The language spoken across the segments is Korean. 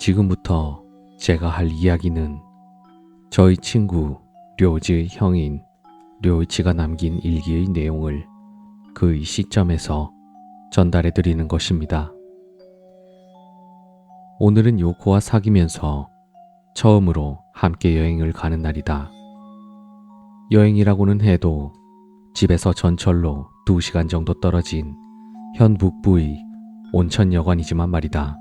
지금부터 제가 할 이야기는 저희 친구 료즈의 형인 료이치가 남긴 일기의 내용을 그의 시점에서 전달해 드리는 것입니다. 오늘은 요코와 사귀면서 처음으로 함께 여행을 가는 날이다. 여행이라고는 해도 집에서 전철로 2시간 정도 떨어진 현 북부의 온천여관이지만 말이다.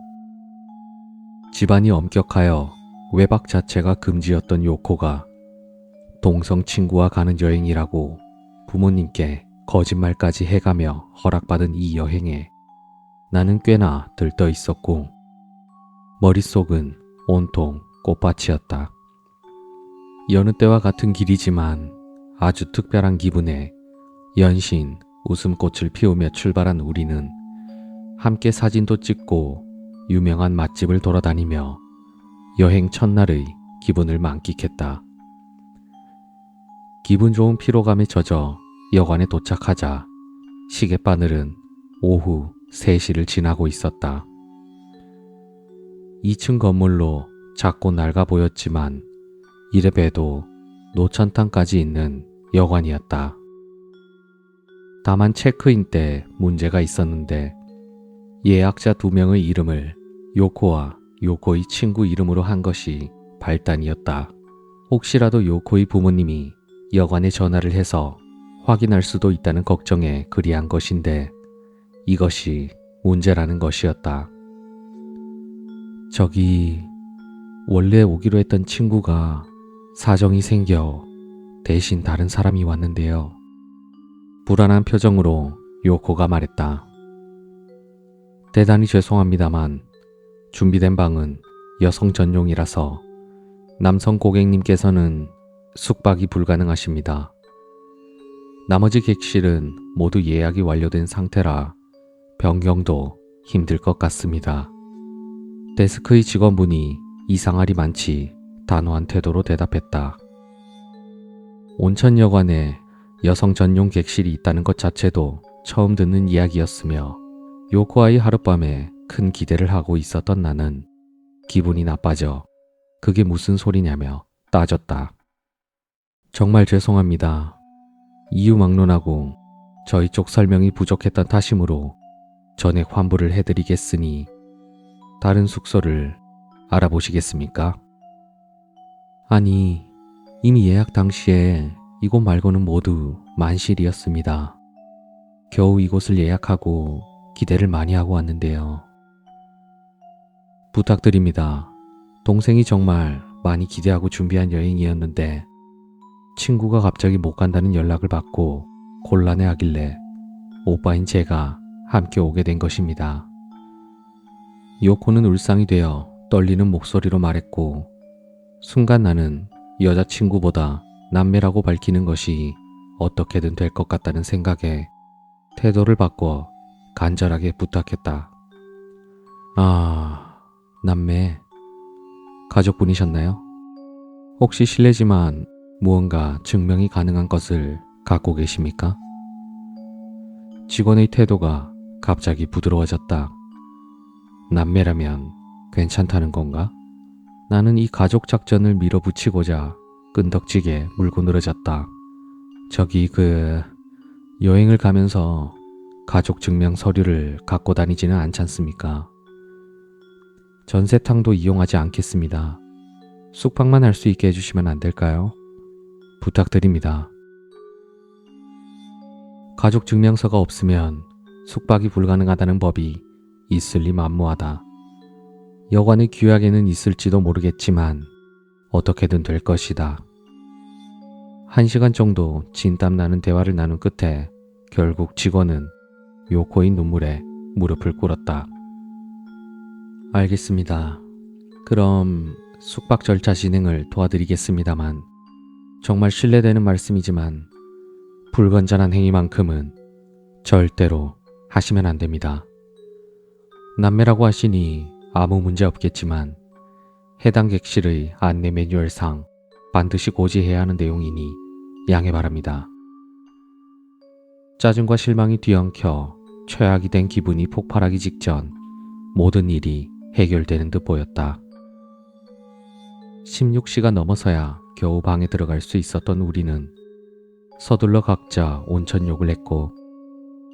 집안이 엄격하여 외박 자체가 금지였던 요코가 동성 친구와 가는 여행이라고 부모님께 거짓말까지 해가며 허락받은 이 여행에 나는 꽤나 들떠 있었고 머릿속은 온통 꽃밭이었다. 여느 때와 같은 길이지만 아주 특별한 기분에 연신 웃음꽃을 피우며 출발한 우리는 함께 사진도 찍고 유명한 맛집을 돌아다니며 여행 첫날의 기분을 만끽했다. 기분 좋은 피로감에 젖어 여관에 도착하자 시계바늘은 오후 3시를 지나고 있었다. 2층 건물로 작고 낡아 보였지만 이래 봬도 노천탕까지 있는 여관이었다. 다만 체크인 때 문제가 있었는데 예약자 2명의 이름을 요코와 요코의 친구 이름으로 한 것이 발단이었다. 혹시라도 요코의 부모님이 여관에 전화를 해서 확인할 수도 있다는 걱정에 그리한 것인데 이것이 문제라는 것이었다. 저기 원래 오기로 했던 친구가 사정이 생겨 대신 다른 사람이 왔는데요. 불안한 표정으로 요코가 말했다. 대단히 죄송합니다만 준비된 방은 여성 전용이라서 남성 고객님께서는 숙박이 불가능하십니다. 나머지 객실은 모두 예약이 완료된 상태라 변경도 힘들 것 같습니다. 데스크의 직원분이 이상할이 많지 단호한 태도로 대답했다. 온천여관에 여성 전용 객실이 있다는 것 자체도 처음 듣는 이야기였으며 요코와의 하룻밤에 큰 기대를 하고 있었던 나는 기분이 나빠져 그게 무슨 소리냐며 따졌다. 정말 죄송합니다. 이유 막론하고 저희 쪽 설명이 부족했던 탓이므로 전액 환불을 해드리겠으니 다른 숙소를 알아보시겠습니까? 아니, 이미 예약 당시에 이곳 말고는 모두 만실이었습니다. 겨우 이곳을 예약하고 기대를 많이 하고 왔는데요. 부탁드립니다. 동생이 정말 많이 기대하고 준비한 여행이었는데 친구가 갑자기 못 간다는 연락을 받고 곤란해하길래 오빠인 제가 함께 오게 된 것입니다. 요코는 울상이 되어 떨리는 목소리로 말했고 순간 나는 여자친구보다 남매라고 밝히는 것이 어떻게든 될 것 같다는 생각에 태도를 바꿔 간절하게 부탁했다. 아, 남매. 가족분이셨나요? 혹시 실례지만 무언가 증명이 가능한 것을 갖고 계십니까? 직원의 태도가 갑자기 부드러워졌다. 남매라면 괜찮다는 건가? 나는 이 가족 작전을 밀어붙이고자 끈덕지게 물고 늘어졌다. 저기 여행을 가면서 가족 증명 서류를 갖고 다니지는 않잖습니까? 전세탕도 이용하지 않겠습니다. 숙박만 할 수 있게 해주시면 안 될까요? 부탁드립니다. 가족 증명서가 없으면 숙박이 불가능하다는 법이 있을 리 만무하다. 여관의 규약에는 있을지도 모르겠지만 어떻게든 될 것이다. 1시간 정도 진땀나는 대화를 나눈 끝에 결국 직원은 요코의 눈물에 무릎을 꿇었다. 알겠습니다. 그럼 숙박 절차 진행을 도와드리겠습니다만 정말 신뢰되는 말씀이지만 불건전한 행위만큼은 절대로 하시면 안 됩니다. 남매라고 하시니 아무 문제 없겠지만 해당 객실의 안내 매뉴얼상 반드시 고지해야 하는 내용이니 양해 바랍니다. 짜증과 실망이 뒤엉켜 최악이 된 기분이 폭발하기 직전 모든 일이 해결되는 듯 보였다. 16시가 넘어서야 겨우 방에 들어갈 수 있었던 우리는 서둘러 각자 온천욕을 했고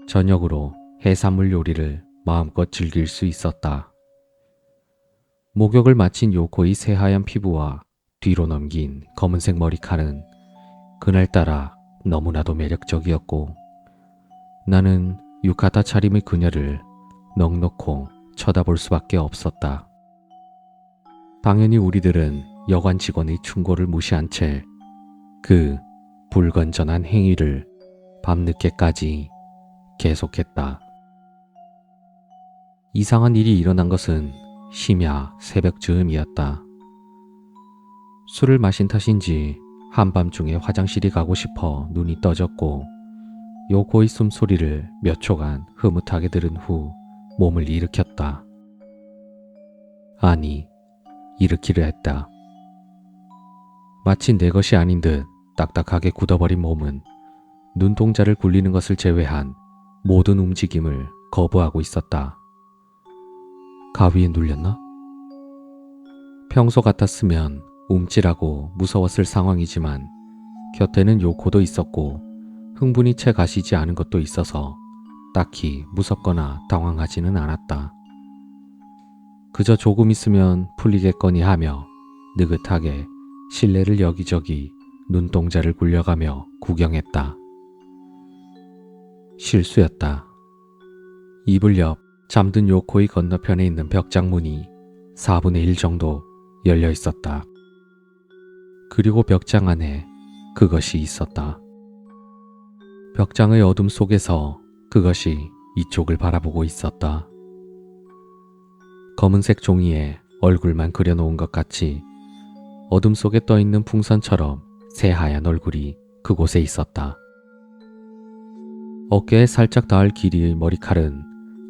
저녁으로 해산물 요리를 마음껏 즐길 수 있었다. 목욕을 마친 요코의 새하얀 피부와 뒤로 넘긴 검은색 머리칼은 그날따라 너무나도 매력적이었고 나는 유카타 차림의 그녀를 넋놓고 쳐다볼 수밖에 없었다. 당연히 우리들은 여관 직원의 충고를 무시한 채 그 불건전한 행위를 밤늦게까지 계속했다. 이상한 일이 일어난 것은 심야 새벽 즈음이었다. 술을 마신 탓인지 한밤중에 화장실이 가고 싶어 눈이 떠졌고 요코의 숨소리를 몇 초간 흐뭇하게 들은 후 몸을 일으켰다. 아니, 일으키려 했다. 마치 내 것이 아닌 듯 딱딱하게 굳어버린 몸은 눈동자를 굴리는 것을 제외한 모든 움직임을 거부하고 있었다. 가위에 눌렸나? 평소 같았으면 움찔하고 무서웠을 상황이지만 곁에는 요코도 있었고 흥분이 채 가시지 않은 것도 있어서 딱히 무섭거나 당황하지는 않았다. 그저 조금 있으면 풀리겠거니 하며 느긋하게 실내를 여기저기 눈동자를 굴려가며 구경했다. 실수였다. 이불 옆 잠든 요코의 건너편에 있는 벽장문이 4분의 1 정도 열려 있었다. 그리고 벽장 안에 그것이 있었다. 벽장의 어둠 속에서 그것이 이쪽을 바라보고 있었다. 검은색 종이에 얼굴만 그려놓은 것 같이 어둠 속에 떠있는 풍선처럼 새하얀 얼굴이 그곳에 있었다. 어깨에 살짝 닿을 길이의 머리칼은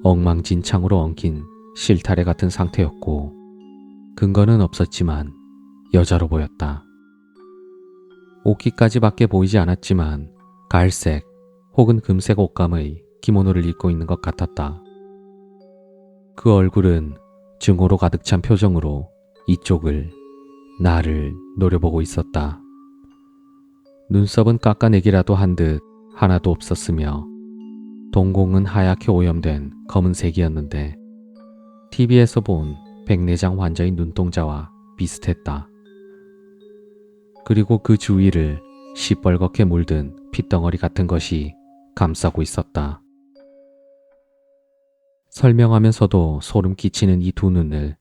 엉망진창으로 엉킨 실타래 같은 상태였고 근거는 없었지만 여자로 보였다. 옷깃까지밖에 보이지 않았지만 갈색 혹은 금색 옷감의 기모노를 입고 있는 것 같았다. 그 얼굴은 증오로 가득 찬 표정으로 이쪽을, 나를 노려보고 있었다. 눈썹은 깎아내기라도 한 듯 하나도 없었으며 동공은 하얗게 오염된 검은색이었는데 TV에서 본 백내장 환자의 눈동자와 비슷했다. 그리고 그 주위를 시뻘겋게 물든 핏덩어리 같은 것이 감싸고 있었다. 설명하면서도 소름 끼치는 이 두 눈을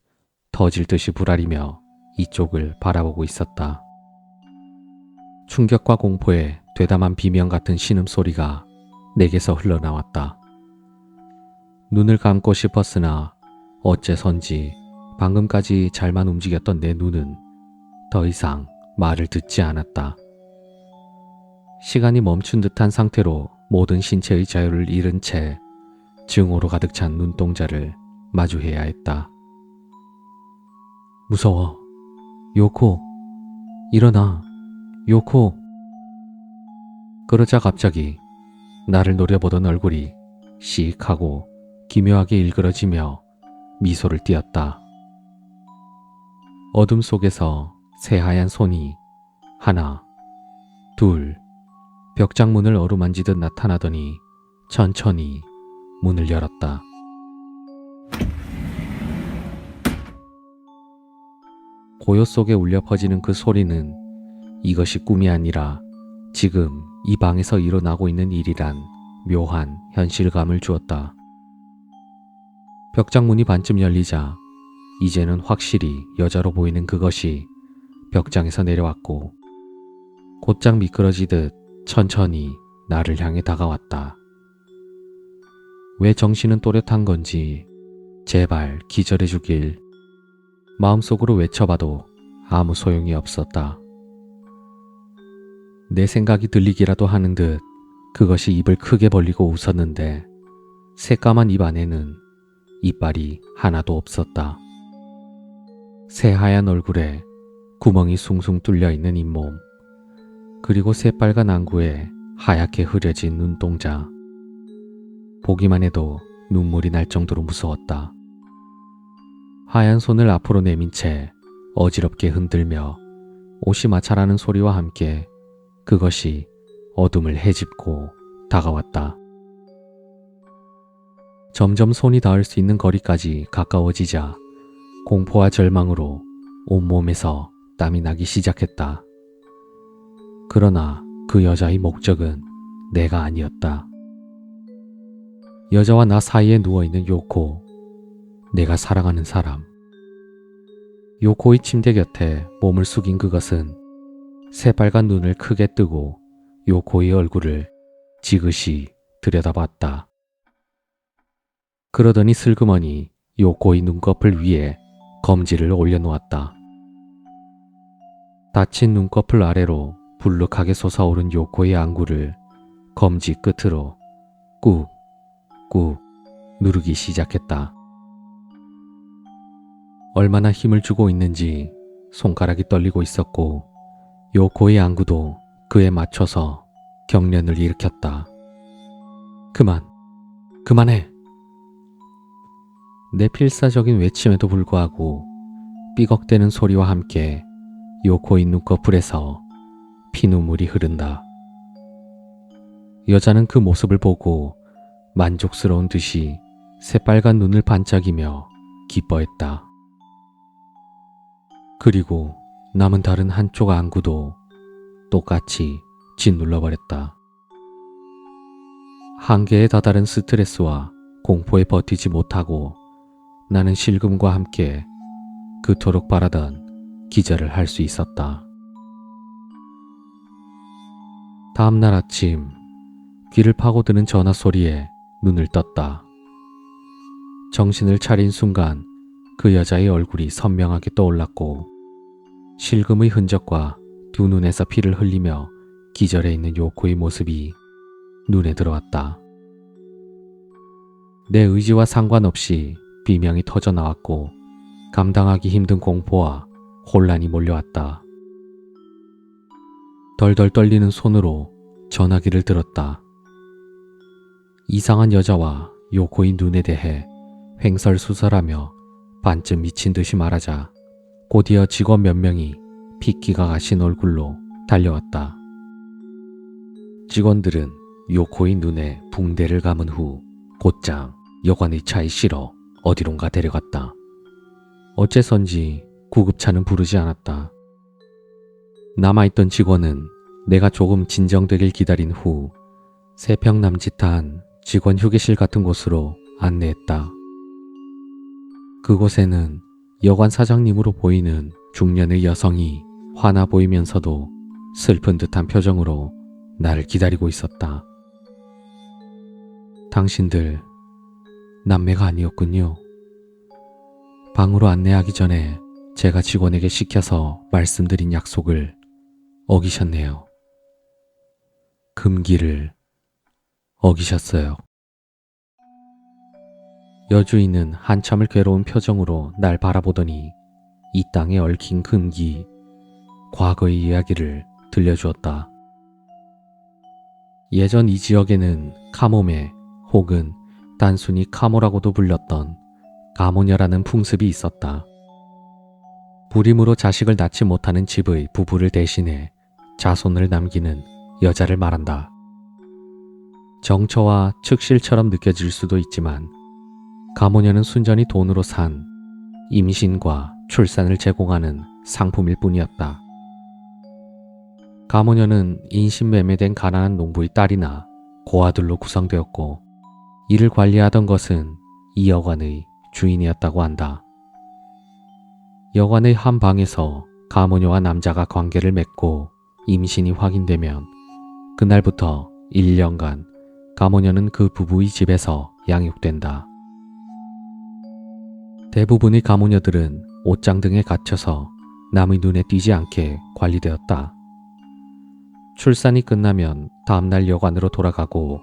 터질 듯이 부라리며 이쪽을 바라보고 있었다. 충격과 공포에 되담한 비명 같은 신음소리가 내게서 흘러나왔다. 눈을 감고 싶었으나 어째선지 방금까지 잘만 움직였던 내 눈은 더 이상 말을 듣지 않았다. 시간이 멈춘 듯한 상태로 모든 신체의 자유를 잃은 채 증오로 가득 찬 눈동자를 마주해야 했다. 무서워. 요코, 일어나. 요코. 그러자 갑자기 나를 노려보던 얼굴이 씩하고 기묘하게 일그러지며 미소를 띄었다. 어둠 속에서 새하얀 손이 하나, 둘, 벽장문을 어루만지듯 나타나더니 천천히 문을 열었다. 고요 속에 울려 퍼지는 그 소리는 이것이 꿈이 아니라 지금 이 방에서 일어나고 있는 일이란 묘한 현실감을 주었다. 벽장문이 반쯤 열리자 이제는 확실히 여자로 보이는 그것이 벽장에서 내려왔고 곧장 미끄러지듯 천천히 나를 향해 다가왔다. 왜 정신은 또렷한 건지 제발 기절해주길 마음속으로 외쳐봐도 아무 소용이 없었다. 내 생각이 들리기라도 하는 듯 그것이 입을 크게 벌리고 웃었는데 새까만 입 안에는 이빨이 하나도 없었다. 새하얀 얼굴에 구멍이 숭숭 뚫려 있는 잇몸, 그리고 새빨간 안구에 하얗게 흐려진 눈동자. 보기만 해도 눈물이 날 정도로 무서웠다. 하얀 손을 앞으로 내민 채 어지럽게 흔들며 오시마차라는 소리와 함께 그것이 어둠을 헤집고 다가왔다. 점점 손이 닿을 수 있는 거리까지 가까워지자 공포와 절망으로 온몸에서 땀이 나기 시작했다. 그러나 그 여자의 목적은 내가 아니었다. 여자와 나 사이에 누워있는 요코, 내가 사랑하는 사람. 요코의 침대 곁에 몸을 숙인 그것은 새빨간 눈을 크게 뜨고 요코의 얼굴을 지그시 들여다봤다. 그러더니 슬그머니 요코의 눈꺼풀 위에 검지를 올려놓았다. 닫힌 눈꺼풀 아래로 불룩하게 솟아오른 요코의 안구를 검지 끝으로 꾹꾹 누르기 시작했다. 얼마나 힘을 주고 있는지 손가락이 떨리고 있었고 요코의 안구도 그에 맞춰서 경련을 일으켰다. 그만해. 내 필사적인 외침에도 불구하고 삐걱대는 소리와 함께 요코의 눈꺼풀에서 피눈물이 흐른다. 여자는 그 모습을 보고 만족스러운 듯이 새빨간 눈을 반짝이며 기뻐했다. 그리고 남은 다른 한쪽 안구도 똑같이 짓눌러버렸다. 한계에 다다른 스트레스와 공포에 버티지 못하고 나는 실금과 함께 그토록 바라던 기절을 할 수 있었다. 다음 날 아침 귀를 파고드는 전화 소리에 눈을 떴다. 정신을 차린 순간 그 여자의 얼굴이 선명하게 떠올랐고 실금의 흔적과 두 눈에서 피를 흘리며 기절해 있는 요코의 모습이 눈에 들어왔다. 내 의지와 상관없이 비명이 터져 나왔고 감당하기 힘든 공포와 혼란이 몰려왔다. 덜덜 떨리는 손으로 전화기를 들었다. 이상한 여자와 요코의 눈에 대해 횡설수설하며 반쯤 미친 듯이 말하자 곧이어 직원 몇 명이 핏기가 가신 얼굴로 달려왔다. 직원들은 요코의 눈에 붕대를 감은 후 곧장 여관의 차에 실어 어디론가 데려갔다. 어째선지 구급차는 부르지 않았다. 남아있던 직원은 내가 조금 진정되길 기다린 후 세평 남짓한 직원 휴게실 같은 곳으로 안내했다. 그곳에는 여관 사장님으로 보이는 중년의 여성이 화나 보이면서도 슬픈 듯한 표정으로 나를 기다리고 있었다. 당신들 남매가 아니었군요. 방으로 안내하기 전에 제가 직원에게 시켜서 말씀드린 약속을 어기셨네요. 금기를 어기셨어요. 여주인은 한참을 괴로운 표정으로 날 바라보더니 이 땅에 얽힌 금기, 과거의 이야기를 들려주었다. 예전 이 지역에는 카모메 혹은 단순히 카모라고도 불렸던 가모녀라는 풍습이 있었다. 불임으로 자식을 낳지 못하는 집의 부부를 대신해 자손을 남기는 여자를 말한다. 정처와 측실처럼 느껴질 수도 있지만 가모녀는 순전히 돈으로 산 임신과 출산을 제공하는 상품일 뿐이었다. 가모녀는 인신매매된 가난한 농부의 딸이나 고아들로 구성되었고 이를 관리하던 것은 이 여관의 주인이었다고 한다. 여관의 한 방에서 가모녀와 남자가 관계를 맺고 임신이 확인되면 그날부터 1년간 가모녀는 그 부부의 집에서 양육된다. 대부분의 가모녀들은 옷장 등에 갇혀서 남의 눈에 띄지 않게 관리되었다. 출산이 끝나면 다음날 여관으로 돌아가고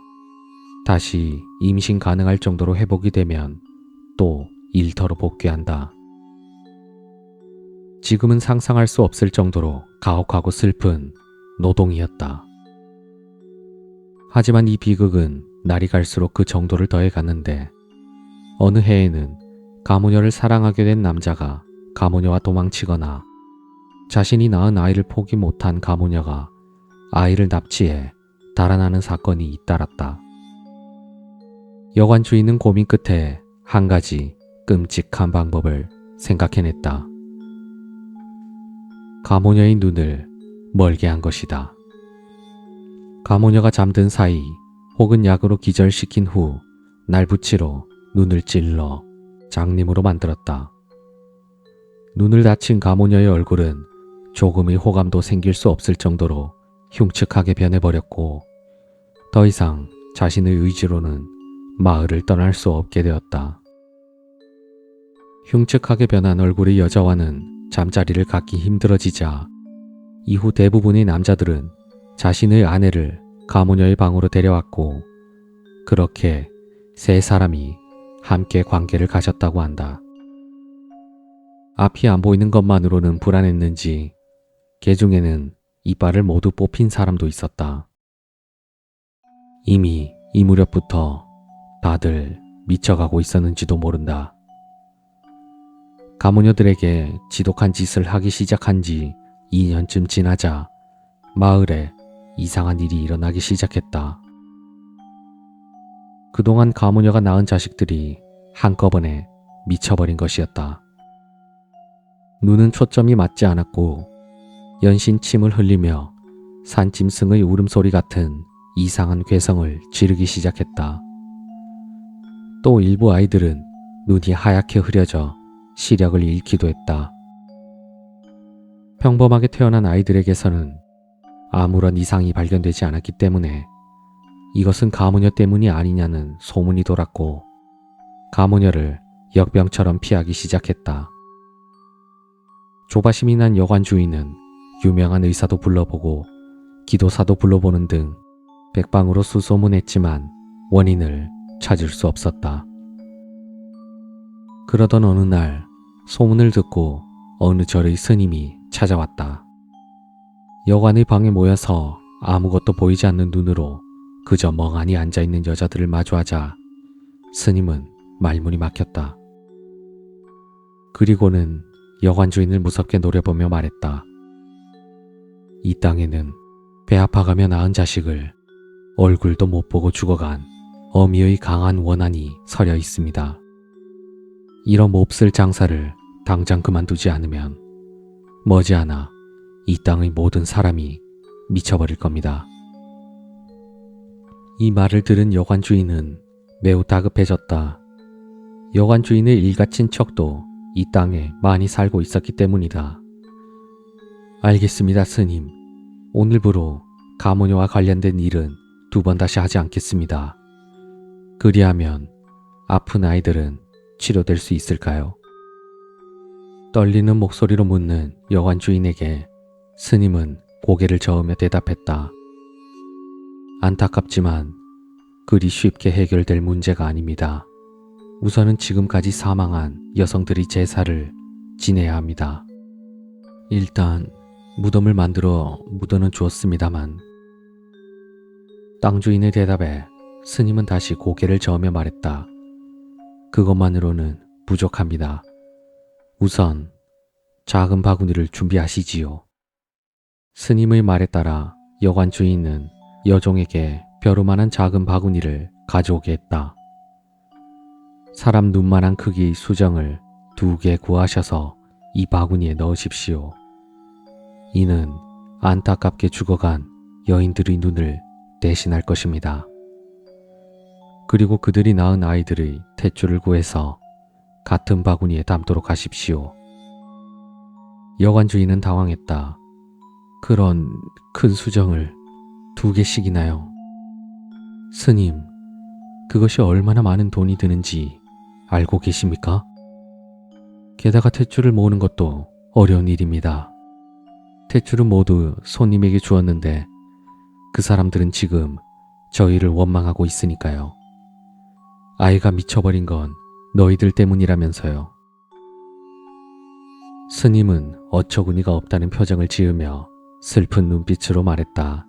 다시 임신 가능할 정도로 회복이 되면 또 일터로 복귀한다. 지금은 상상할 수 없을 정도로 가혹하고 슬픈 노동이었다. 하지만 이 비극은 날이 갈수록 그 정도를 더해갔는데 어느 해에는 가모녀를 사랑하게 된 남자가 가모녀와 도망치거나 자신이 낳은 아이를 포기 못한 가모녀가 아이를 납치해 달아나는 사건이 잇따랐다. 여관 주인은 고민 끝에 한 가지 끔찍한 방법을 생각해냈다. 가모녀의 눈을 멀게 한 것이다. 가모녀가 잠든 사이 혹은 약으로 기절시킨 후 날붙이로 눈을 찔러 장님으로 만들었다. 눈을 다친 가모녀의 얼굴은 조금의 호감도 생길 수 없을 정도로 흉측하게 변해버렸고 더 이상 자신의 의지로는 마을을 떠날 수 없게 되었다. 흉측하게 변한 얼굴의 여자와는 잠자리를 갖기 힘들어지자 이후 대부분의 남자들은 자신의 아내를 가모녀의 방으로 데려왔고 그렇게 세 사람이 함께 관계를 가졌다고 한다. 앞이 안 보이는 것만으로는 불안했는지 개 중에는 이빨을 모두 뽑힌 사람도 있었다. 이미 이 무렵부터 다들 미쳐가고 있었는지도 모른다. 가모녀들에게 지독한 짓을 하기 시작한 지 2년쯤 지나자 마을에 이상한 일이 일어나기 시작했다. 그동안 가모녀가 낳은 자식들이 한꺼번에 미쳐버린 것이었다. 눈은 초점이 맞지 않았고 연신 침을 흘리며 산짐승의 울음소리 같은 이상한 괴성을 지르기 시작했다. 또 일부 아이들은 눈이 하얗게 흐려져 시력을 잃기도 했다. 평범하게 태어난 아이들에게서는 아무런 이상이 발견되지 않았기 때문에 이것은 가모녀 때문이 아니냐는 소문이 돌았고 가모녀를 역병처럼 피하기 시작했다. 조바심이 난 여관 주인은 유명한 의사도 불러보고 기도사도 불러보는 등 백방으로 수소문했지만 원인을 찾을 수 없었다. 그러던 어느 날 소문을 듣고 어느 절의 스님이 찾아왔다. 여관의 방에 모여서 아무것도 보이지 않는 눈으로 그저 멍하니 앉아있는 여자들을 마주하자 스님은 말문이 막혔다. 그리고는 여관 주인을 무섭게 노려보며 말했다. 이 땅에는 배 아파가며 낳은 자식을 얼굴도 못 보고 죽어간 어미의 강한 원한이 서려 있습니다. 이런 몹쓸 장사를 당장 그만두지 않으면 머지않아 이 땅의 모든 사람이 미쳐버릴 겁니다. 이 말을 들은 여관 주인은 매우 다급해졌다. 여관 주인의 일가 친척도 이 땅에 많이 살고 있었기 때문이다. 알겠습니다, 스님. 오늘부로 가모녀와 관련된 일은 2번 다시 하지 않겠습니다. 그리하면 아픈 아이들은 치료될 수 있을까요? 떨리는 목소리로 묻는 여관 주인에게 스님은 고개를 저으며 대답했다. 안타깝지만 그리 쉽게 해결될 문제가 아닙니다. 우선은 지금까지 사망한 여성들의 제사를 지내야 합니다. 일단 무덤을 만들어 묻어는 주었습니다만. 땅 주인의 대답에 스님은 다시 고개를 저으며 말했다. 그것만으로는 부족합니다. 우선 작은 바구니를 준비하시지요. 스님의 말에 따라 여관 주인은 여종에게 벼루만한 작은 바구니를 가져오게 했다. 사람 눈만한 크기의 수정을 2개 구하셔서 이 바구니에 넣으십시오. 이는 안타깝게 죽어간 여인들의 눈을 대신할 것입니다. 그리고 그들이 낳은 아이들의 탯줄을 구해서 같은 바구니에 담도록 하십시오. 여관 주인은 당황했다. 그런 큰 수정을 2개씩이나요? 스님, 그것이 얼마나 많은 돈이 드는지 알고 계십니까? 게다가 탯줄을 모으는 것도 어려운 일입니다. 탯줄은 모두 손님에게 주었는데 그 사람들은 지금 저희를 원망하고 있으니까요. 아이가 미쳐버린 건 너희들 때문이라면서요. 스님은 어처구니가 없다는 표정을 지으며 슬픈 눈빛으로 말했다.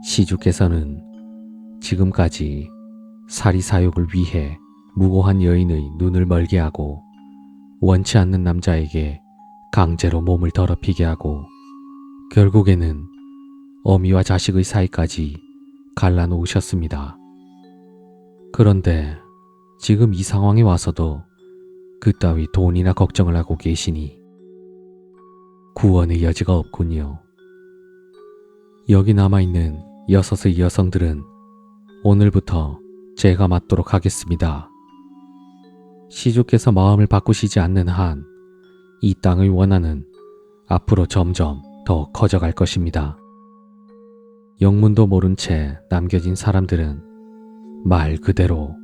시주께서는 지금까지 사리사욕을 위해 무고한 여인의 눈을 멀게 하고 원치 않는 남자에게 강제로 몸을 더럽히게 하고 결국에는 어미와 자식의 사이까지 갈라놓으셨습니다. 그런데 지금 이 상황에 와서도 그따위 돈이나 걱정을 하고 계시니 구원의 여지가 없군요. 여기 남아있는 6의 여성들은 오늘부터 제가 맡도록 하겠습니다. 시주께서 마음을 바꾸시지 않는 한 이 땅의 원한은 앞으로 점점 더 커져갈 것입니다. 영문도 모른 채 남겨진 사람들은 말 그대로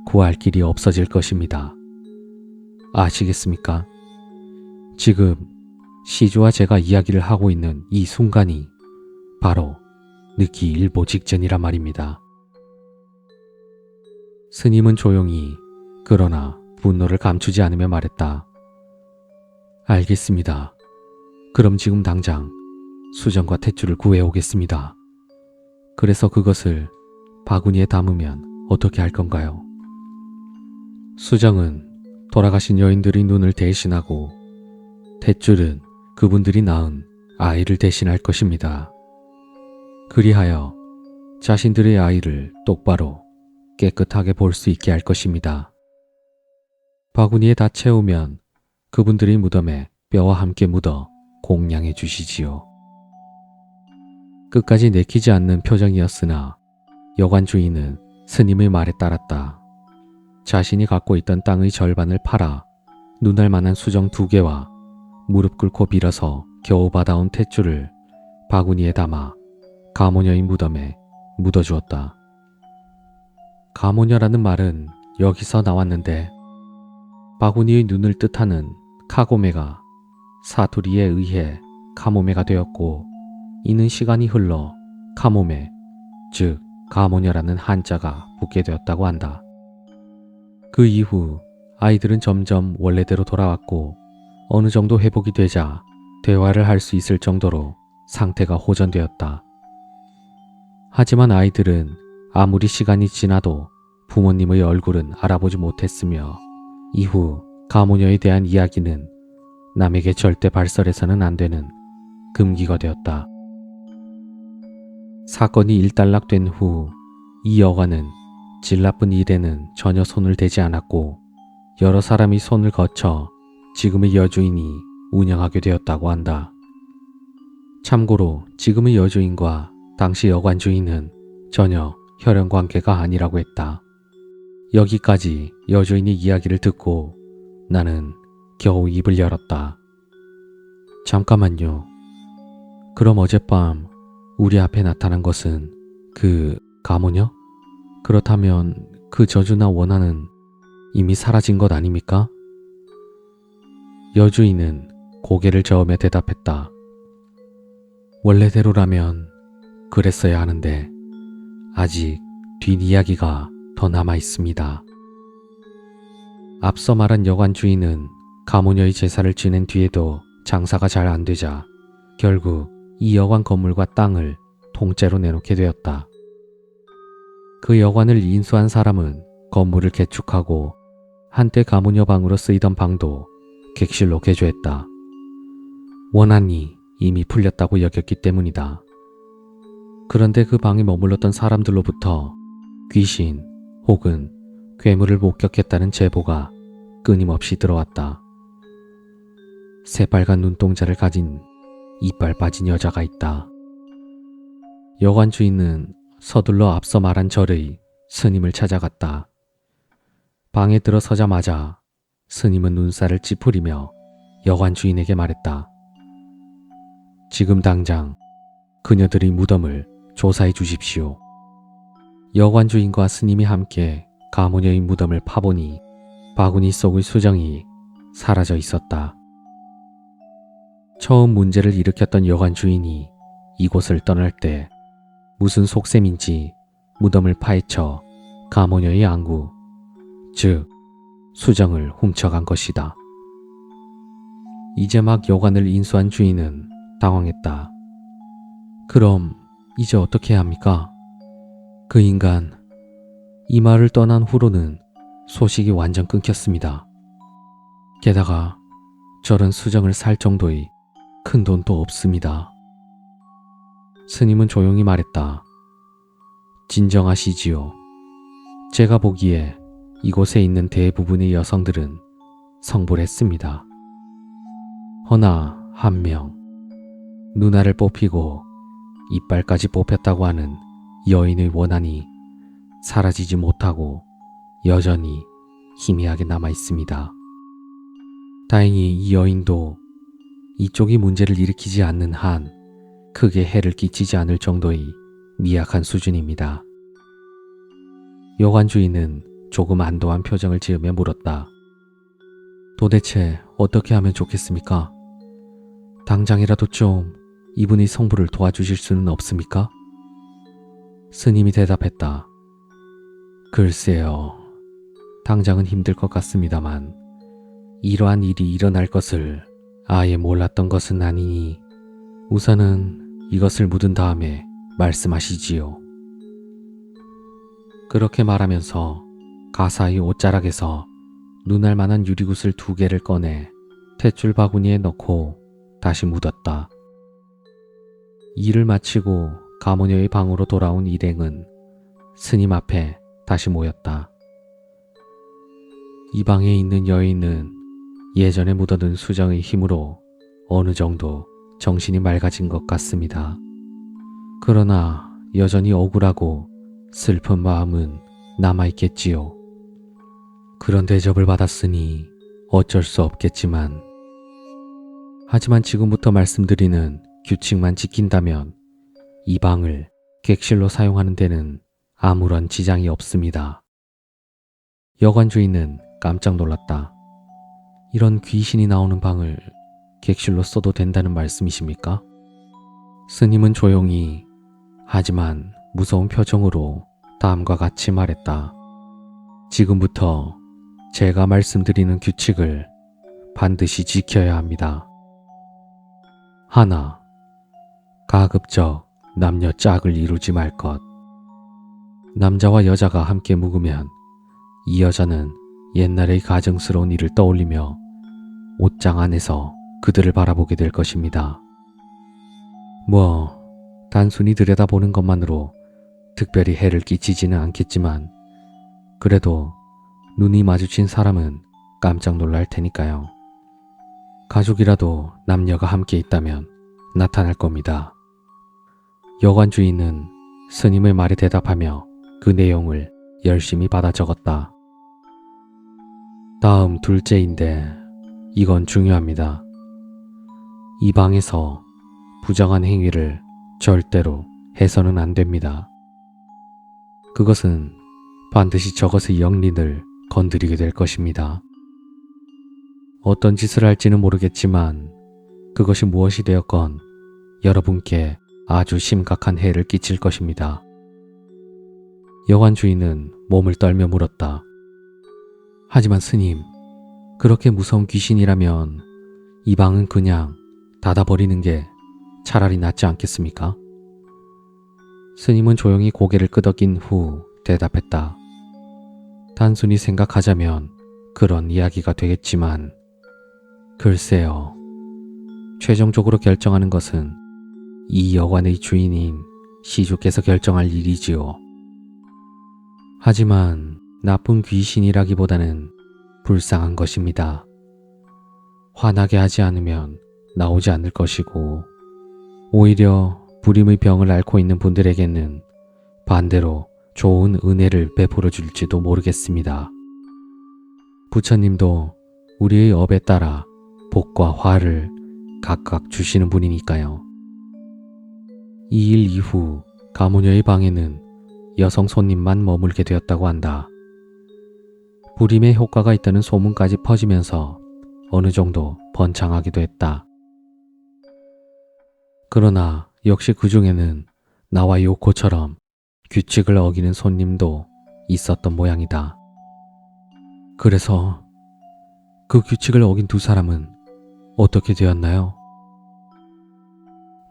구할 길이 없어질 것입니다. 아시겠습니까? 지금 시주와 제가 이야기를 하고 있는 이 순간이 바로 늦기 일보 직전이란 말입니다. 스님은 조용히 그러나 분노를 감추지 않으며 말했다. 알겠습니다. 그럼 지금 당장 수정과 탯줄을 구해오겠습니다. 그래서 그것을 바구니에 담으면 어떻게 할 건가요? 수정은 돌아가신 여인들의 눈을 대신하고 탯줄은 그분들이 낳은 아이를 대신할 것입니다. 그리하여 자신들의 아이를 똑바로 깨끗하게 볼 수 있게 할 것입니다. 바구니에 다 채우면 그분들의 무덤에 뼈와 함께 묻어 공양해 주시지요. 끝까지 내키지 않는 표정이었으나 여관 주인은 스님의 말에 따랐다. 자신이 갖고 있던 땅의 절반을 팔아 눈알 만한 수정 2개와 무릎 꿇고 빌어서 겨우 받아온 탯줄을 바구니에 담아 가모녀의 무덤에 묻어주었다. 가모녀라는 말은 여기서 나왔는데 바구니의 눈을 뜻하는 카고메가 사투리에 의해 카모메가 되었고 이는 시간이 흘러 카모메, 즉 가모녀라는 한자가 붙게 되었다고 한다. 그 이후 아이들은 점점 원래대로 돌아왔고 어느 정도 회복이 되자 대화를 할 수 있을 정도로 상태가 호전되었다. 하지만 아이들은 아무리 시간이 지나도 부모님의 얼굴은 알아보지 못했으며 이후 가모녀에 대한 이야기는 남에게 절대 발설해서는 안 되는 금기가 되었다. 사건이 일단락된 후 이 여관은 질 나쁜 일에는 전혀 손을 대지 않았고 여러 사람이 손을 거쳐 지금의 여주인이 운영하게 되었다고 한다. 참고로 지금의 여주인과 당시 여관 주인은 전혀 혈연 관계가 아니라고 했다. 여기까지 여주인의 이야기를 듣고 나는 겨우 입을 열었다. 잠깐만요. 그럼 어젯밤 우리 앞에 나타난 것은 그 가모녀? 그렇다면 그 저주나 원한은 이미 사라진 것 아닙니까? 여주인은 고개를 저으며 대답했다. 원래대로라면 그랬어야 하는데 아직 뒷이야기가 더 남아 있습니다. 앞서 말한 여관 주인은 가모녀의 제사를 지낸 뒤에도 장사가 잘 안 되자 결국 이 여관 건물과 땅을 통째로 내놓게 되었다. 그 여관을 인수한 사람은 건물을 개축하고 한때 가모녀 방으로 쓰이던 방도 객실로 개조했다. 원한이 이미 풀렸다고 여겼기 때문이다. 그런데 그 방에 머물렀던 사람들로부터 귀신 혹은 괴물을 목격했다는 제보가 끊임없이 들어왔다. 새빨간 눈동자를 가진 이빨 빠진 여자가 있다. 여관 주인은 서둘러 앞서 말한 절의 스님을 찾아갔다. 방에 들어서자마자 스님은 눈살을 찌푸리며 여관 주인에게 말했다. 지금 당장 그녀들의 무덤을 조사해 주십시오. 여관 주인과 스님이 함께 가모녀의 무덤을 파보니 바구니 속의 수정이 사라져 있었다. 처음 문제를 일으켰던 여관 주인이 이곳을 떠날 때 무슨 속셈인지 무덤을 파헤쳐 가모녀의 안구, 즉 수정을 훔쳐간 것이다. 이제 막 여관을 인수한 주인은 당황했다. 그럼 이제 어떻게 해야 합니까? 그 인간, 이 마을을 떠난 후로는 소식이 완전 끊겼습니다. 게다가 저런 수정을 살 정도의 큰 돈도 없습니다. 스님은 조용히 말했다. 진정하시지요. 제가 보기에 이곳에 있는 대부분의 여성들은 성불했습니다. 허나 한 명, 누나를 뽑히고 이빨까지 뽑혔다고 하는 여인의 원한이 사라지지 못하고 여전히 희미하게 남아 있습니다. 다행히 이 여인도 이쪽이 문제를 일으키지 않는 한 크게 해를 끼치지 않을 정도의 미약한 수준입니다. 여관 주인은 조금 안도한 표정을 지으며 물었다. 도대체 어떻게 하면 좋겠습니까? 당장이라도 좀 이분의 성불을 도와주실 수는 없습니까? 스님이 대답했다. 글쎄요. 당장은 힘들 것 같습니다만 이러한 일이 일어날 것을 아예 몰랐던 것은 아니니 우선은 이것을 묻은 다음에 말씀하시지요. 그렇게 말하면서 가사의 옷자락에서 눈알 만한 유리굿을 2개를 꺼내 탯줄 바구니에 넣고 다시 묻었다. 일을 마치고 가모녀의 방으로 돌아온 일행은 스님 앞에 다시 모였다. 이 방에 있는 여인은 예전에 묻어둔 수정의 힘으로 어느 정도 정신이 맑아진 것 같습니다. 그러나 여전히 억울하고 슬픈 마음은 남아있겠지요. 그런 대접을 받았으니 어쩔 수 없겠지만 하지만 지금부터 말씀드리는 규칙만 지킨다면 이 방을 객실로 사용하는 데는 아무런 지장이 없습니다. 여관 주인은 깜짝 놀랐다. 이런 귀신이 나오는 방을 객실로 써도 된다는 말씀이십니까? 스님은 조용히 하지만 무서운 표정으로 다음과 같이 말했다. 지금부터 제가 말씀드리는 규칙을 반드시 지켜야 합니다. 하나, 가급적 남녀 짝을 이루지 말 것. 남자와 여자가 함께 묵으면 이 여자는 옛날의 가증스러운 일을 떠올리며 옷장 안에서 그들을 바라보게 될 것입니다. 단순히 들여다보는 것만으로 특별히 해를 끼치지는 않겠지만 그래도 눈이 마주친 사람은 깜짝 놀랄 테니까요. 가족이라도 남녀가 함께 있다면 나타날 겁니다. 여관 주인은 스님의 말에 대답하며 그 내용을 열심히 받아 적었다. 다음 둘째인데 이건 중요합니다. 이 방에서 부정한 행위를 절대로 해서는 안 됩니다. 그것은 반드시 저것의 영린을 건드리게 될 것입니다. 어떤 짓을 할지는 모르겠지만 그것이 무엇이 되었건 여러분께 아주 심각한 해를 끼칠 것입니다. 여관 주인은 몸을 떨며 물었다. 하지만 스님, 그렇게 무서운 귀신이라면 이 방은 그냥 닫아버리는 게 차라리 낫지 않겠습니까? 스님은 조용히 고개를 끄덕인 후 대답했다. 단순히 생각하자면 그런 이야기가 되겠지만 글쎄요. 최종적으로 결정하는 것은 이 여관의 주인인 시주께서 결정할 일이지요. 하지만 나쁜 귀신이라기보다는 불쌍한 것입니다. 화나게 하지 않으면 나오지 않을 것이고 오히려 불임의 병을 앓고 있는 분들에게는 반대로 좋은 은혜를 베풀어 줄지도 모르겠습니다. 부처님도 우리의 업에 따라 복과 화를 각각 주시는 분이니까요. 이 일 이후 가모녀의 방에는 여성 손님만 머물게 되었다고 한다. 불임의 효과가 있다는 소문까지 퍼지면서 어느 정도 번창하기도 했다. 그러나 역시 그 중에는 나와 요코처럼 규칙을 어기는 손님도 있었던 모양이다. 그래서 그 규칙을 어긴 2사람은 어떻게 되었나요?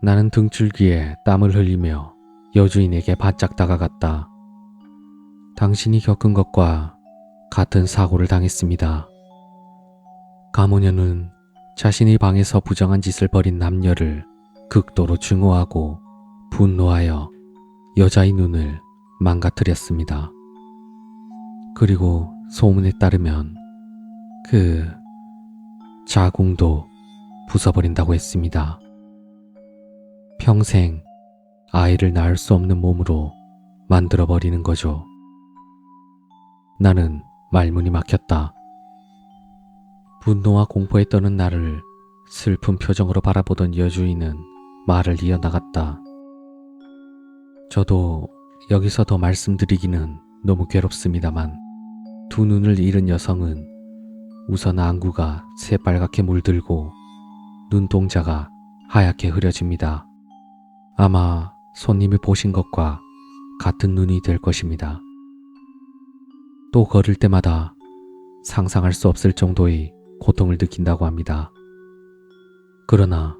나는 등줄기에 땀을 흘리며 여주인에게 바짝 다가갔다. 당신이 겪은 것과 같은 사고를 당했습니다. 가모녀는 자신의 방에서 부정한 짓을 벌인 남녀를 극도로 증오하고 분노하여 여자의 눈을 망가뜨렸습니다. 그리고 소문에 따르면 그 자궁도 부숴버린다고 했습니다. 평생 아이를 낳을 수 없는 몸으로 만들어버리는 거죠. 나는 말문이 막혔다. 분노와 공포에 떠는 나를 슬픈 표정으로 바라보던 여주인은 말을 이어나갔다. 저도 여기서 더 말씀드리기는 너무 괴롭습니다만 두 눈을 잃은 여성은 우선 안구가 새빨갛게 물들고 눈동자가 하얗게 흐려집니다. 아마 손님이 보신 것과 같은 눈이 될 것입니다. 또 걸을 때마다 상상할 수 없을 정도의 고통을 느낀다고 합니다. 그러나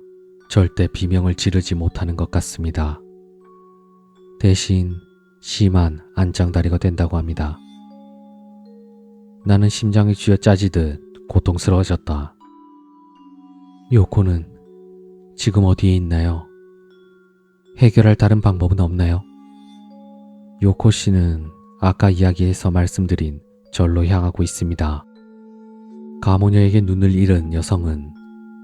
절대 비명을 지르지 못하는 것 같습니다. 대신 심한 안장다리가 된다고 합니다. 나는 심장이 쥐어짜지듯 고통스러워졌다. 요코는 지금 어디에 있나요? 해결할 다른 방법은 없나요? 요코 씨는 아까 이야기에서 말씀드린 절로 향하고 있습니다. 가모녀에게 눈을 잃은 여성은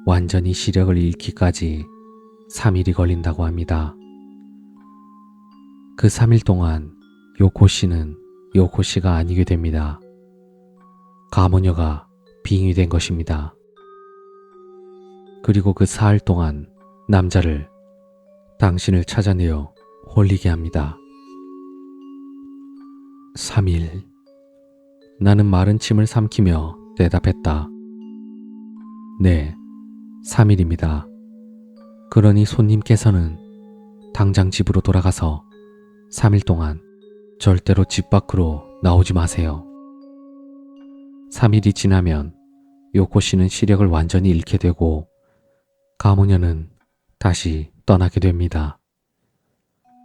완전히 시력을 잃기까지 3일이 걸린다고 합니다. 그 3일 동안 요코 씨는 요코 씨가 아니게 됩니다. 가모녀가 빙의된 것입니다. 그리고 그 사흘 동안 남자를 당신을 찾아내어 홀리게 합니다. 3일. 나는 마른 침을 삼키며 대답했다. 네, 3일입니다. 그러니 손님께서는 당장 집으로 돌아가서 3일 동안 절대로 집 밖으로 나오지 마세요. 3일이 지나면 요코 씨는 시력을 완전히 잃게 되고 가모녀는 다시 떠나게 됩니다.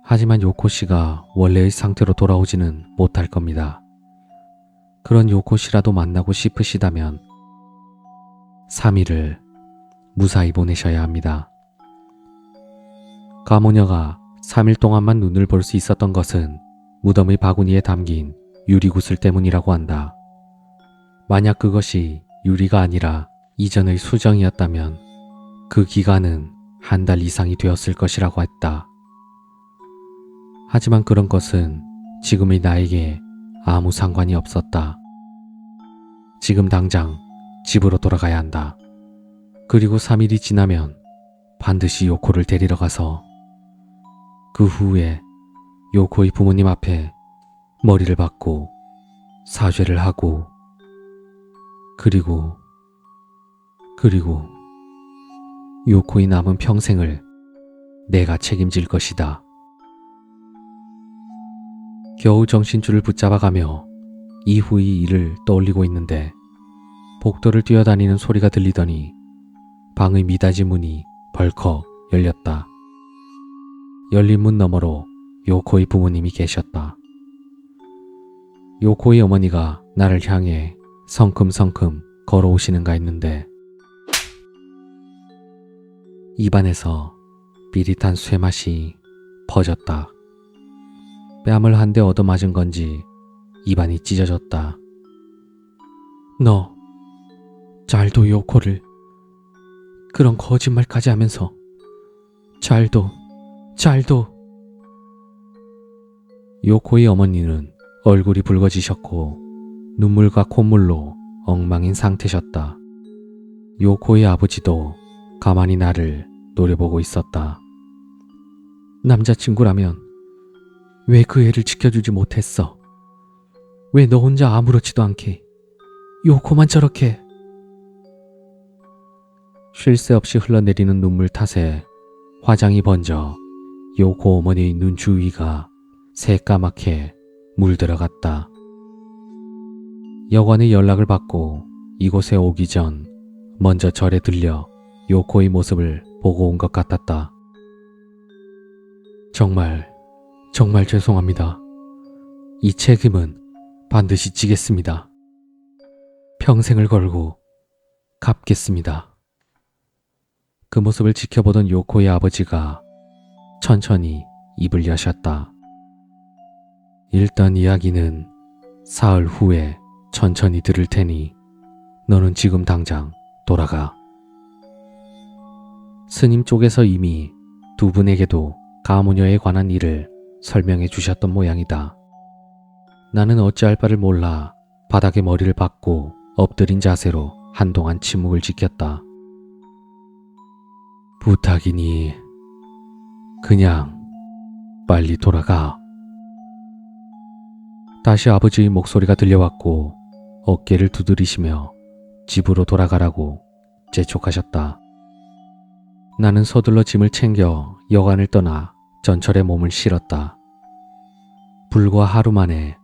하지만 요코 씨가 원래의 상태로 돌아오지는 못할 겁니다. 그런 요코 씨라도 만나고 싶으시다면 3일을 무사히 보내셔야 합니다. 가모녀가 3일 동안만 눈을 볼 수 있었던 것은 무덤의 바구니에 담긴 유리구슬 때문이라고 한다. 만약 그것이 유리가 아니라 이전의 수정이었다면 그 기간은 한 달 이상이 되었을 것이라고 했다. 하지만 그런 것은 지금의 나에게 아무 상관이 없었다. 지금 당장 집으로 돌아가야 한다. 그리고 3일이 지나면 반드시 요코를 데리러 가서 그 후에 요코의 부모님 앞에 머리를 박고 사죄를 하고 그리고 요코의 남은 평생을 내가 책임질 것이다. 겨우 정신줄을 붙잡아가며 이후의 일을 떠올리고 있는데 복도를 뛰어다니는 소리가 들리더니 방의 미닫이 문이 벌컥 열렸다. 열린 문 너머로 요코의 부모님이 계셨다. 요코의 어머니가 나를 향해 성큼성큼 걸어오시는가 했는데 입안에서 비릿한 쇠맛이 퍼졌다. 뺨을 한 대 얻어맞은 건지 입안이 찢어졌다. 너 잘도 요코를 그런 거짓말까지 하면서 잘도 요코의 어머니는 얼굴이 붉어지셨고 눈물과 콧물로 엉망인 상태셨다. 요코의 아버지도 가만히 나를 노려보고 있었다. 남자친구라면 왜 그 애를 지켜주지 못했어? 왜 너 혼자 아무렇지도 않게 요코만 저렇게. 쉴 새 없이 흘러내리는 눈물 탓에 화장이 번져 요코 어머니의 눈 주위가 새까맣게 물들어갔다. 여관의 연락을 받고 이곳에 오기 전 먼저 절에 들려 요코의 모습을 보고 온 것 같았다. 정말 죄송합니다. 이 책임은 반드시 지겠습니다. 평생을 걸고 갚겠습니다. 그 모습을 지켜보던 요코의 아버지가 천천히 입을 여셨다. 일단 이야기는 사흘 후에 천천히 들을 테니 너는 지금 당장 돌아가. 스님 쪽에서 이미 두 분에게도 가모녀에 관한 일을 설명해 주셨던 모양이다. 나는 어찌할 바를 몰라 바닥에 머리를 박고 엎드린 자세로 한동안 침묵을 지켰다. 부탁이니 그냥 빨리 돌아가. 다시 아버지의 목소리가 들려왔고 어깨를 두드리시며 집으로 돌아가라고 재촉하셨다. 나는 서둘러 짐을 챙겨 여관을 떠나 전철에 몸을 실었다. 불과 하루 만에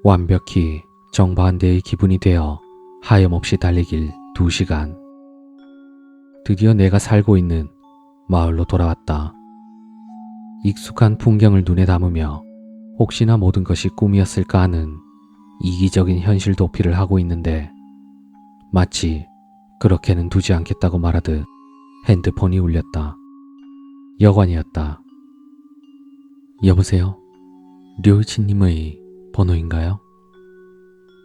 완벽히 정반대의 기분이 되어 하염없이 달리길 2시간. 드디어 내가 살고 있는 마을로 돌아왔다. 익숙한 풍경을 눈에 담으며 혹시나 모든 것이 꿈이었을까 하는 이기적인 현실 도피를 하고 있는데 마치 그렇게는 두지 않겠다고 말하듯 핸드폰이 울렸다. 여관이었다. 여보세요? 료이치님의 번호인가요?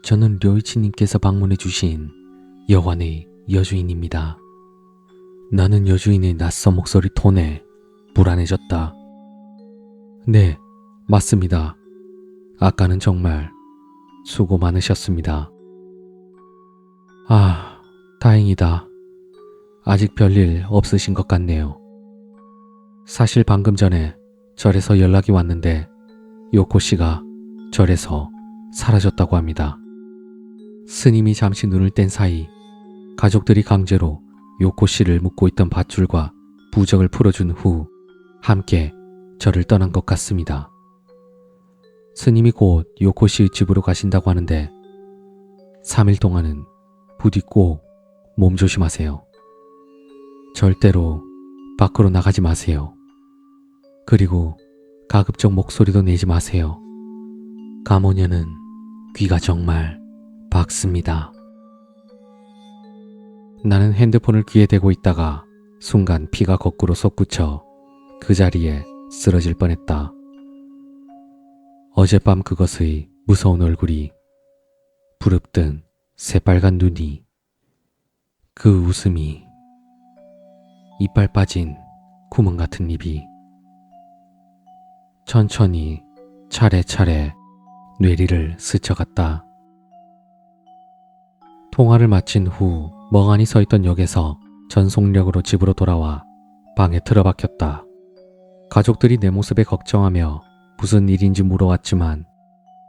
저는 료이치님께서 방문해 주신 여관의 여주인입니다. 나는 여주인의 낯선 목소리 톤에 불안해졌다. 네, 맞습니다. 아까는 정말 수고 많으셨습니다. 아, 다행이다. 아직 별일 없으신 것 같네요. 사실 방금 전에 절에서 연락이 왔는데 요코 씨가 절에서 사라졌다고 합니다. 스님이 잠시 눈을 뗀 사이 가족들이 강제로 요코 씨를 묶고 있던 밧줄과 부적을 풀어준 후 함께 절을 떠난 것 같습니다. 스님이 곧 요코 씨의 집으로 가신다고 하는데 3일 동안은 부디 꼭 몸 조심하세요. 절대로 밖으로 나가지 마세요. 그리고 가급적 목소리도 내지 마세요. 가모녀는 귀가 정말 박습니다. 나는 핸드폰을 귀에 대고 있다가 순간 피가 거꾸로 솟구쳐 그 자리에 쓰러질 뻔했다. 어젯밤 그것의 무서운 얼굴이, 부릅뜬 새빨간 눈이, 그 웃음이, 이빨 빠진 구멍 같은 입이 천천히 차례차례 뇌리를 스쳐갔다. 통화를 마친 후 멍하니 서 있던 역에서 전속력으로 집으로 돌아와 방에 틀어박혔다. 가족들이 내 모습에 걱정하며 무슨 일인지 물어왔지만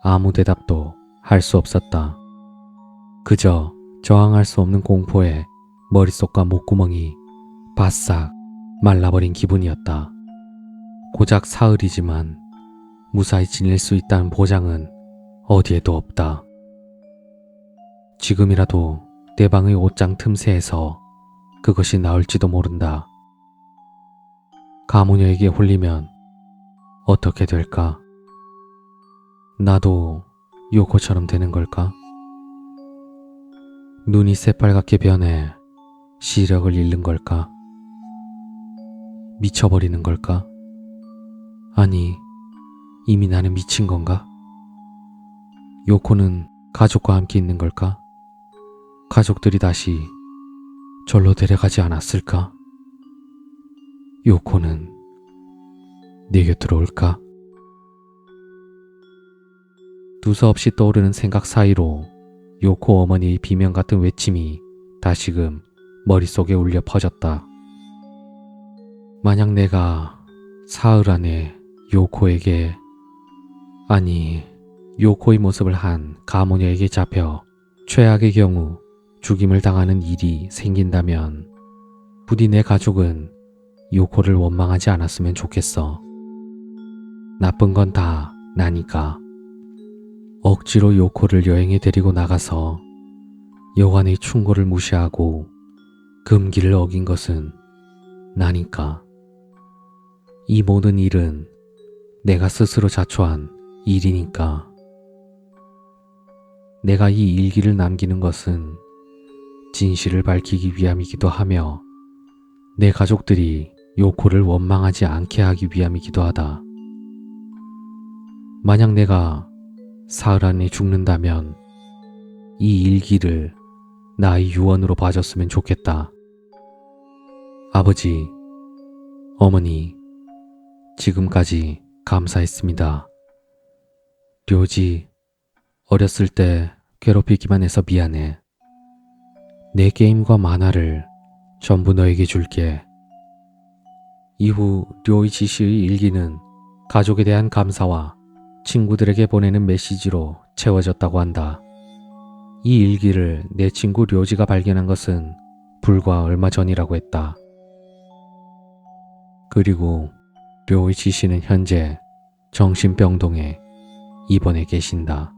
아무 대답도 할 수 없었다. 그저 저항할 수 없는 공포에 머릿속과 목구멍이 바싹 말라버린 기분이었다. 고작 사흘이지만 무사히 지낼 수 있다는 보장은 어디에도 없다. 지금이라도 내 방의 옷장 틈새에서 그것이 나올지도 모른다. 가모녀에게 홀리면 어떻게 될까? 나도 요코처럼 되는 걸까? 눈이 새빨갛게 변해 시력을 잃는 걸까? 미쳐버리는 걸까? 아니, 이미 나는 미친 건가? 요코는 가족과 함께 있는 걸까? 가족들이 다시 절로 데려가지 않았을까? 요코는 내 곁으로 올까? 두서없이 떠오르는 생각 사이로 요코 어머니의 비명 같은 외침이 다시금 머릿속에 울려 퍼졌다. 만약 내가 사흘 안에 요코에게, 아니 요코의 모습을 한 가모녀에게 잡혀 최악의 경우 죽임을 당하는 일이 생긴다면 부디 내 가족은 요코를 원망하지 않았으면 좋겠어. 나쁜 건 다 나니까. 억지로 요코를 여행에 데리고 나가서 여관의 충고를 무시하고 금기를 어긴 것은 나니까. 이 모든 일은 내가 스스로 자초한 일이니까. 내가 이 일기를 남기는 것은 진실을 밝히기 위함이기도 하며 내 가족들이 요코를 원망하지 않게 하기 위함이기도 하다. 만약 내가 사흘 안에 죽는다면 이 일기를 나의 유언으로 봐줬으면 좋겠다. 아버지, 어머니, 지금까지 감사했습니다. 료지, 어렸을 때 괴롭히기만 해서 미안해. 내 게임과 만화를 전부 너에게 줄게. 이후 료이지 씨의 일기는 가족에 대한 감사와 친구들에게 보내는 메시지로 채워졌다고 한다. 이 일기를 내 친구 료지가 발견한 것은 불과 얼마 전이라고 했다. 그리고 료이지 씨는 현재 정신병동에 입원해 계신다.